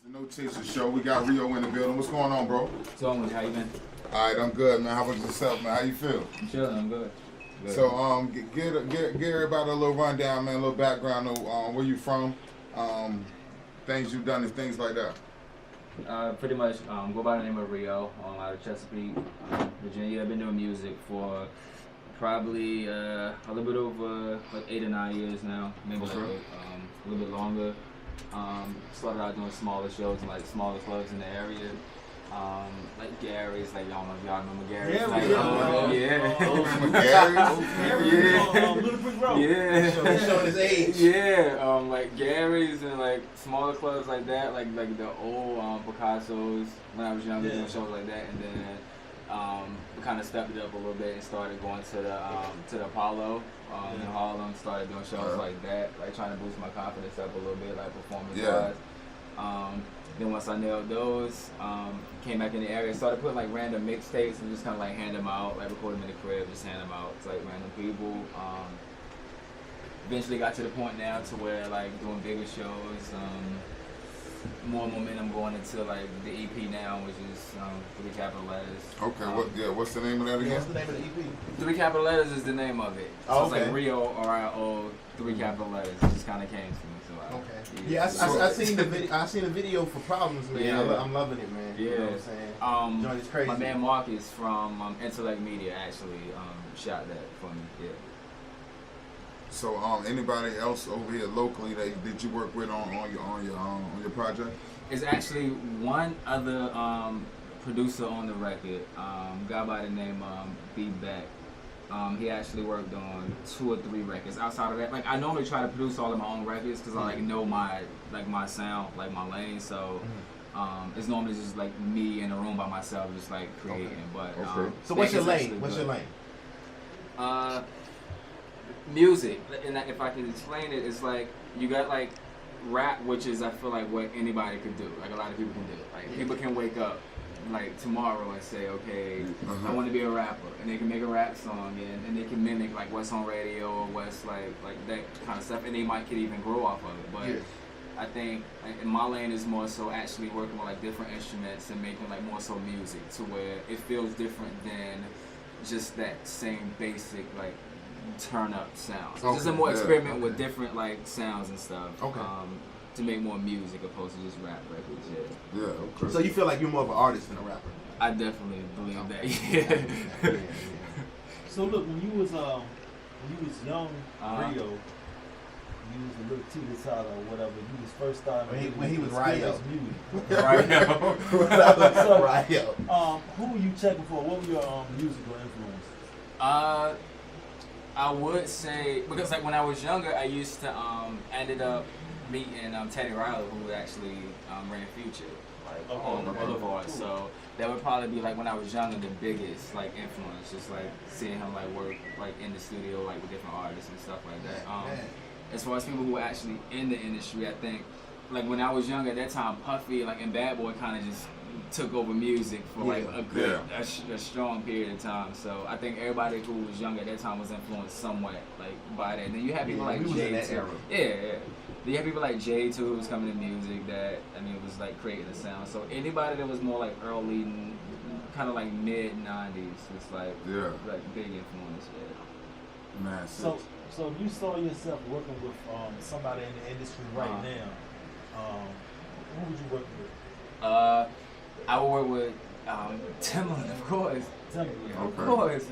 The No Chaser Show. We got Rio in the building. What's going on, bro? So, how you been? All right, I'm good, man. How about yourself, man? How you feel? I'm chilling. I'm good. So, get everybody a little rundown, man. A little background of where you from, things you've done, and things like that. Pretty much go by the name of Rio. Out of Chesapeake, Virginia. I've been doing music for probably a little bit over like 8 or 9 years now, maybe like a little bit longer. Started out doing smaller shows in like smaller clubs in the area. Like Gary's, like y'all know if y'all remember Gary's. Yeah, like, Little Brick Road. Yeah. Showing his age. Yeah, like Gary's and like smaller clubs like that, like the old Picasso's when I was younger, doing shows like that, and then we kind of stepped it up a little bit and started going to the Apollo in Harlem. Started doing shows like that, like trying to boost my confidence up a little bit, like performance wise. Then once I nailed those, came back in the area, started putting like random mixtapes and just kind of like hand them out, like record them in the crib, just hand them out to like random people. Eventually got to the point now to where like doing bigger shows, more momentum going into like the EP now, which is 3 capital letters. Okay, what's the name of that again? What's the name of the EP? 3 capital letters is the name of it. So it's like Rio, R-I-O, 3 capital letters. It just kind of came to me. So I seen the video for Problems, man. Yeah. I'm loving it, man. Yeah. You know what I'm saying? Joint is crazy. My man Marcus from Intellect Media actually shot that for me. Yeah. So, anybody else over here locally that you work with on your project? It's actually one other producer on the record, guy by the name B Beck. He actually worked on 2 or 3 records. Outside of that, like I normally try to produce all of my own records because I like know my sound, like my lane. So it's normally just like me in a room by myself, just like creating. But so what's your lane? What's your lane? Music, and if I can explain it, it's like you got like rap, which is I feel like what anybody could do. Like a lot of people can do it. Like people can wake up like tomorrow and say, okay, I want to be a rapper, and they can make a rap song and they can mimic like what's on radio or what's like that kind of stuff, and they might could even grow off of it. But I think like, in my lane is more so actually working with like different instruments and making like more so music to where it feels different than just that same basic like turn up sounds. So just a more experiment with different like sounds and stuff. To make more music opposed to just rap records. Yeah. Okay. So you feel like you're more of an artist than a rapper? I definitely believe that. Yeah. So look, when you was young, Rio, you was a little teeter-totter or whatever. You was first starting when he was Rio. Rio. Who were you checking for? What were your musical influences? I would say because like when I was younger, I used to ended up meeting Teddy Riley, who actually ran Future on the Boulevard. So that would probably be like when I was younger, the biggest like influence, just like seeing him like work like in the studio like with different artists and stuff like that. As far as people who are actually in the industry, I think like when I was younger at that time, Puffy like and Bad Boy kind of just took over music for like a good, a strong period of time. So I think everybody who was young at that time was influenced somewhat like by that. And then you have people like Jay too. Yeah. You have people like Jay too who was coming to music that was like creating a sound. So anybody that was more like early, kind of like mid '90s was like big influence. Yeah. Man. So if you saw yourself working with somebody in the industry right now, who would you work with? I would work with Timbaland, of course. Of course,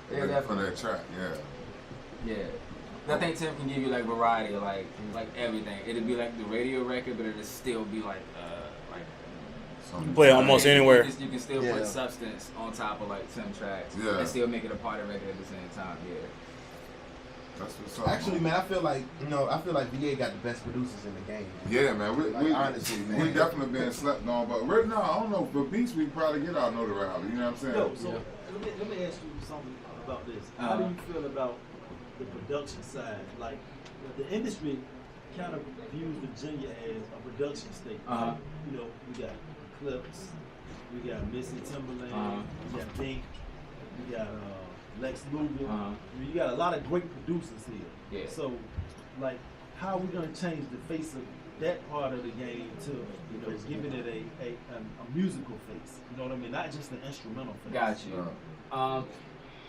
For that track, yeah. I think Tim can give you like variety, like everything. It'd be like the radio record, but it'd still be like you can play almost anywhere. You can still put substance on top of like Tim tracks and still make it a party record at the same time. Yeah. That's what's up. Actually, man, I feel like VA got the best producers in the game. Yeah, man. We honestly, man, we definitely been slept on, but right now I don't know. For beats, we probably get our notoriety. You know what I'm saying? Yo, so let me ask you something about this. How do you feel about the production side? Like the industry kind of views Virginia as a production state. You know, we got Clips, we got Missy Timberland, we got Dink, we got Lex Luger. You got a lot of great producers here. Yeah. So, like, how are we gonna change the face of that part of the game to, you know, giving it a musical face. You know what I mean? Not just an instrumental face. Got you.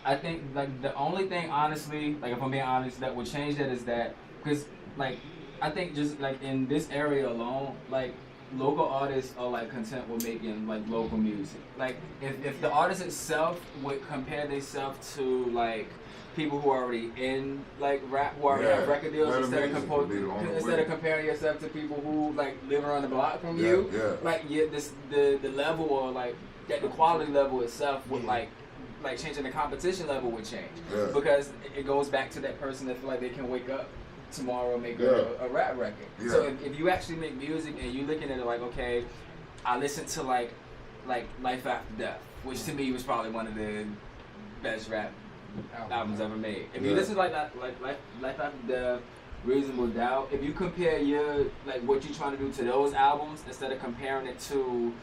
I think like the only thing, honestly, like if I'm being honest, that would change that is that because like I think just like in this area alone, like local artists are like content with making like local music. Like if the artist itself would compare themselves to like people who are already in like rap, who already have record deals, instead of comparing yourself to people who like live around the block from you, like the level or like that the quality level itself would like changing the competition level would change because it goes back to that person that feel like they can wake up tomorrow and make a rap record. So if you actually make music and you looking at it like, okay, I listened to like Life After Death, which to me was probably one of the best rap albums ever made. If you listen to like Life After Death, Reasonable Doubt, if you compare your like what you're trying to do to those albums instead of comparing it to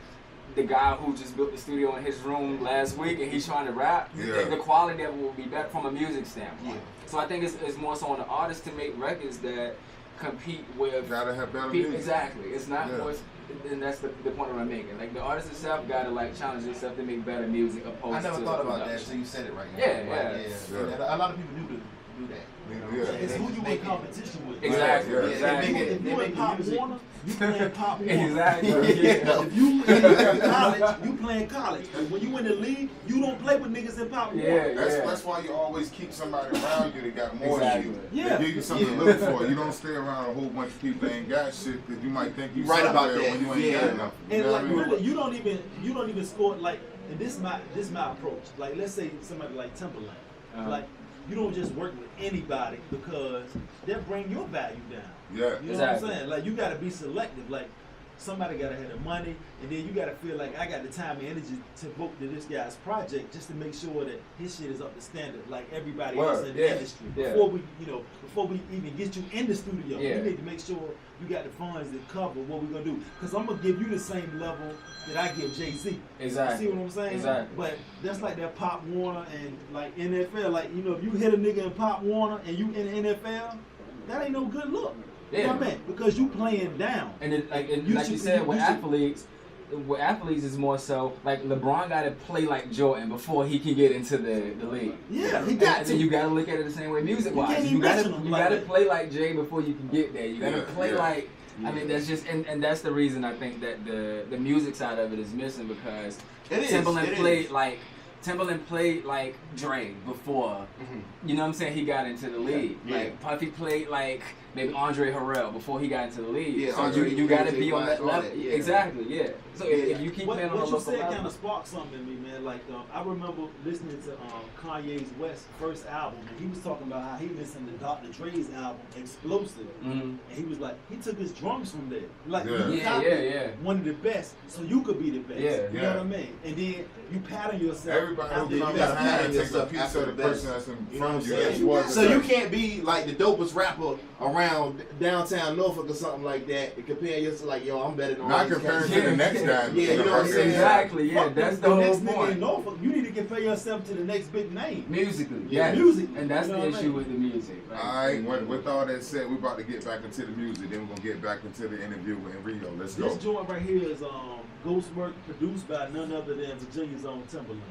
the guy who just built the studio in his room last week and he's trying to rap, the quality of it will be better from a music standpoint. So I think it's more so on the artist to make records that compete with. Gotta have better music. Exactly. It's not more, and that's the point I'm making. Like the artist itself gotta like challenge himself to make better music opposed to. I never thought about that, so you said it right now. Yeah. A lot of people do that. It's who you in competition with. Exactly. If you in Pop Warner, you playing Pop Warner. Exactly. If you in college, you playing college. And when you in the league, you don't play with niggas in Pop Warner. That's why you always keep somebody around you that got more than you. Yeah. They give you something to look for. You don't stay around a whole bunch of people that ain't got shit because you might think you right about that when you ain't got nothing. And You know like what I mean? really, you don't even score like. And this my approach. Like let's say somebody like Timberland, like. You don't just work with anybody because they'll bring your value down. Yeah. You know what I'm saying? Like you gotta be selective. Like somebody gotta have the money and then you gotta feel like I got the time and energy to book to this guy's project just to make sure that his shit is up to standard like everybody else in the industry. Before we even get you in the studio, we need to make sure you got the funds to cover what we're gonna do. Cause I'm gonna give you the same level that I give Jay-Z. Exactly. You see what I'm saying? Exactly. But that's like that Pop Warner and like NFL. Like, you know, if you hit a nigga in Pop Warner and you in the NFL, that ain't no good look. You know what I mean? Because you playing down. And like you said, with athletes is more so like LeBron got to play like Jordan before he can get into the league. Yeah, he got and to. then you got to look at it the same way music wise. You got to play like Jay before you can get there. You got to play like. I mean, that's just and that's the reason I think that the music side of it is missing because Timberland played like Dre before. You know what I'm saying? He got into the league. Like Puffy played like maybe Andre Harrell before he got into the league. So you got to be on that level. Exactly. So if you keep playing on the local level. What you said kind of sparked something in me, man. Like I remember listening to Kanye's West first album, and he was talking about how he listened to Dr. Dre's album Explosive, and he was like, he took his drums from there. Like one of the best, so you could be the best. You know what I mean? And then you pattern yourself. Everybody who comes behind and takes a piece of the person that's in front of you. So you can't be like the dopest rapper around downtown Norfolk or something like that and compare yourself like, yo, I'm better than all not these comparing guys. to the next guy. Yeah, you know what I'm saying? Exactly. Yeah, that's the whole next nigga point. in Norfolk. You need to compare yourself to the next big name. Musically, music, and that's you know the what I issue mean? with the music. Right? All right, with all that said, we're about to get back into the music. Then we're gonna get back into the interview in Rio. Let's go. This joint right here is Ghostwork, produced by none other than Virginia's own Timberland.